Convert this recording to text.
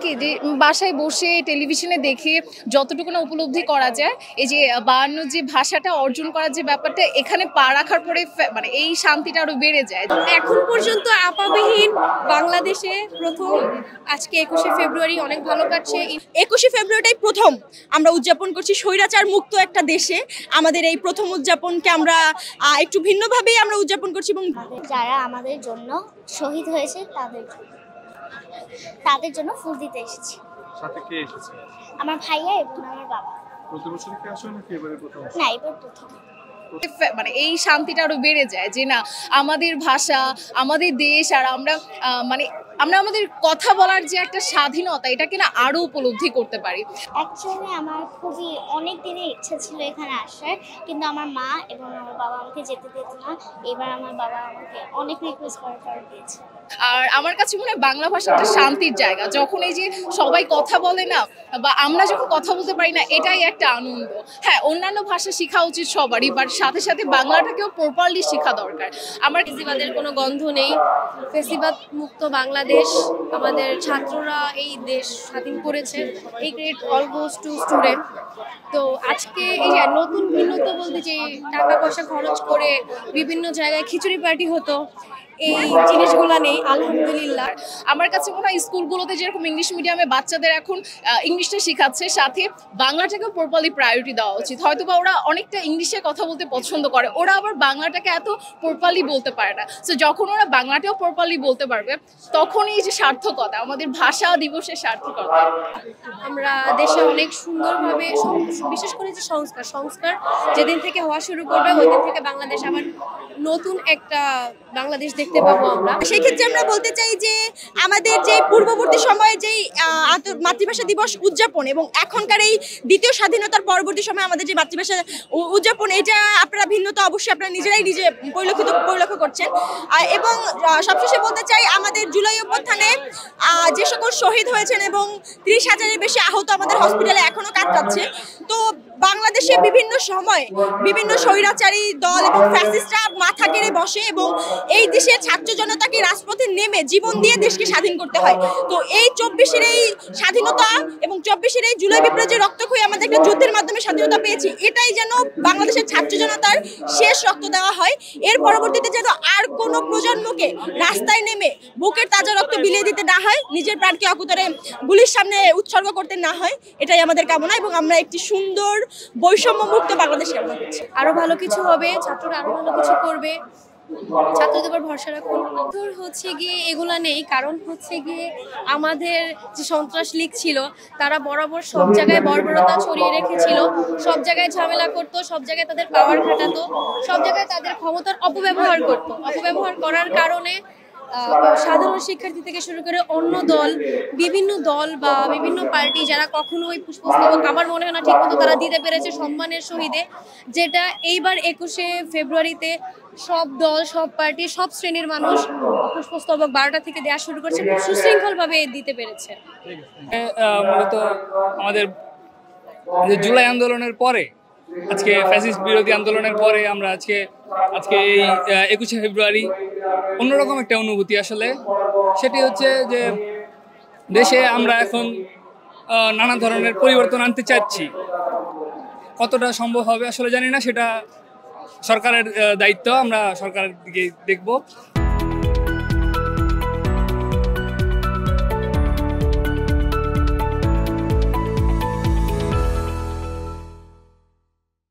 কি যে বাসায় বসে টেলিভিশনে দেখে যতটুকু না উপলব্ধি করা যায়, এই যে 52 যে ভাষাটা অর্জন করার যে ব্যাপারটা, এখানে পা রাখার পরে মানে এই শান্তিটা আরো বেড়ে যায়। এখন পর্যন্ত আপাবিহীন বাংলাদেশে প্রথম আজকে 21শে ফেব্রুয়ারি অনেক ভালো কাটছে। 21শে ফেব্রুয়ারিটাই প্রথম আমরা উদযাপন করছি স্বৈরাচার মুক্ত একটা দেশে। আমাদের এই প্রথম উদযাপনকে আমরা একটু ভিন্নভাবেই আমরা উদযাপন করছি এবং যারা আমাদের জন্য শহীদ হয়েছে তাদের জন্য ফুল দিতে এসেছি। সাথে কে এসেছে? আমার ভাইয়া এবং আমার বাবা। প্রতি বছর কি আসে নাকি এবারে প্রথম? না, এবার প্রথম। মানে এই শান্তিটা আরো বেড়ে যায় যে না, আমাদের ভাষা, আমাদের দেশ, আর আমরা মানে আমরা আমাদের কথা বলার যে একটা স্বাধীনতা, এটাকে না আরো উপলব্ধি করতে পারি। অ্যাকচুয়ালি আমার খুবই অনেক দিনের ইচ্ছা ছিল এখানে আসার, কিন্তু আমার মা এবং আমার বাবা আমাকে যেতে দিত না। এবার আমার বাবা আমাকে অনেক রিকোয়েস্ট করার পর দিয়েছে। আর আমার কাছে মনে হয় বাংলা ভাষা একটা শান্তির জায়গা। যখন এই যে সবাই কথা বলে না, বা আমরা যখন কথা বলতে পারি না, এটাই একটা আনন্দ। হ্যাঁ, অন্যান্য ভাষা শেখা উচিত সবারই, বাট সাথে সাথে বাংলাটাকেও প্রপারলি শেখা দরকার। আমার ফেসিবাদের কোনো গন্ধ নেই, ফেসিবাদ মুক্ত বাংলাদেশ। আমাদের ছাত্ররা এই দেশ স্বাধীন করেছে। এই great all goes to student. তো আজকে এই যে নতুন ভিন্নতা বলতে যে টাকা পয়সা খরচ করে বিভিন্ন জায়গায় খিচুড়ি পার্টি হতো, এই জিনিসগুলো নেই আলহামদুলিল্লাহ। আমার কাছে মনে হয় স্কুলগুলোতে যেরকম ইংলিশ মিডিয়ামে বাচ্চাদের এখন ইংলিশটা শেখাচ্ছে, সাথে বাংলাটাকেও প্রপারলি প্রায়োরিটি দেওয়া উচিত। হয়তো বা ওরা অনেকটা ইংলিশে কথা বলতে পছন্দ করে, ওরা আবার বাংলাটাকে এত প্রপারলি বলতে পারে না। সো যখন ওরা বাংলাটাও প্রপারলি বলতে পারবে, তখনই এই যে সার্থকতা, আমাদের ভাষা দিবসের সার্থকতা। আমরা দেশে অনেক সুন্দরভাবে, বিশেষ করে যে সংস্কার যেদিন থেকে হওয়া শুরু করবে, ওই দিন থেকে বাংলাদেশ আবার নতুন একটা বাংলাদেশ দেখতে পাবো আমরা। সেই ক্ষেত্রে আমরা বলতে চাই যে আমাদের যে পূর্ববর্তী সময়ে যেই মাতৃভাষা দিবস উদযাপন এবং এখনকার এই দ্বিতীয় স্বাধীনতার পরবর্তী সময়ে আমাদের যে মাতৃভাষা উদযাপন, এটা আপনারা ভিন্নতা অবশ্যই আপনারা নিজেরাই পরিলক্ষ্য করছেন। এবং সবশেষে বলতে চাই, আমাদের জুলাই অভ্যুত্থানে যে সকল শহীদ হয়েছেন এবং 30,000-এর বেশি আহত আমাদের হসপিটালে এখনো কাটাচ্ছে। তো বাংলাদেশে বিভিন্ন সময় বিভিন্ন স্বৈরাচারী দল এবং ফ্যাসিস্টরা মাথা কেড়ে বসে এবং এই দেশের ছাত্র জনতাকে রাজপথে নেমে জীবন দিয়ে দেশকে স্বাধীন করতে হয়। তো এই 24-এর এই স্বাধীনতা এবং 24-এর এই জুলাই বিপ্লবের যে রক্তক্ষয়ী আমাদের একটা যুদ্ধের মাধ্যমে স্বাধীনতা পেয়েছি, এটাই যেন বাংলাদেশের ছাত্র জনতার শেষ রক্ত দেওয়া হয়। এর পরবর্তীতে যেন আর কোনো প্রজন্মকে রাস্তায় নেমে বুকের তাজা রক্ত বিলিয়ে দিতে না হয়, নিজের প্রাণকে অকুতরে গুলির সামনে উৎসর্গ করতে না হয়, এটাই আমাদের কামনা। এবং আমরা একটি সুন্দর বৈষম্য মুক্ত বাংলাদেশ কামনা করছি। আরো ভালো কিছু হবে, ছাত্ররা আরো ভালো কিছু করবে, ছাত্রদের উপর ভরসা রাখুন। হচ্ছে গিয়ে এগুলা নেই, কারণ হচ্ছে গিয়ে আমাদের যে সন্ত্রাস লীগ ছিল, তারা বরাবর সব জায়গায় বর্বরতা ছড়িয়ে রেখেছিল, সব জায়গায় ঝামেলা করতো, সব জায়গায় তাদের পাওয়ার খাটাতো, সব জায়গায় তাদের ক্ষমতার অপব্যবহার করতো। অপব্যবহার করার কারণে সাধারণ শিক্ষার্থী থেকে শুরু করে অন্য দল, বিভিন্ন দল বা বিভিন্ন পার্টি, যারা কখনোই পুষ্পস্তবক আমার মনে হয় না ঠিকমতো তারা দিতে পেরেছে সম্মানের সহিতে, যেটা এইবার 21শে ফেব্রুয়ারিতে সব দল, সব পার্টি, সব শ্রেণীর মানুষ পুষ্পস্তবক 12টা থেকে দেওয়া শুরু করছে, সুশৃঙ্খলভাবে দিতে পেরেছে। মূলত আমাদের জুলাই আন্দোলনের পরে, আজকে ফ্যাসিস্ট বিরোধী আন্দোলনের পরে আমরা আজকে এই 21শে ফেব্রুয়ারি অন্যরকম একটা অনুভূতি। আসলে সেটি হচ্ছে যে দেশে আমরা এখন নানা ধরনের পরিবর্তন আনতে চাচ্ছি। কতটা সম্ভব হবে আসলে জানি না, সেটা সরকারের দায়িত্ব, আমরা সরকারের দিকে দেখব।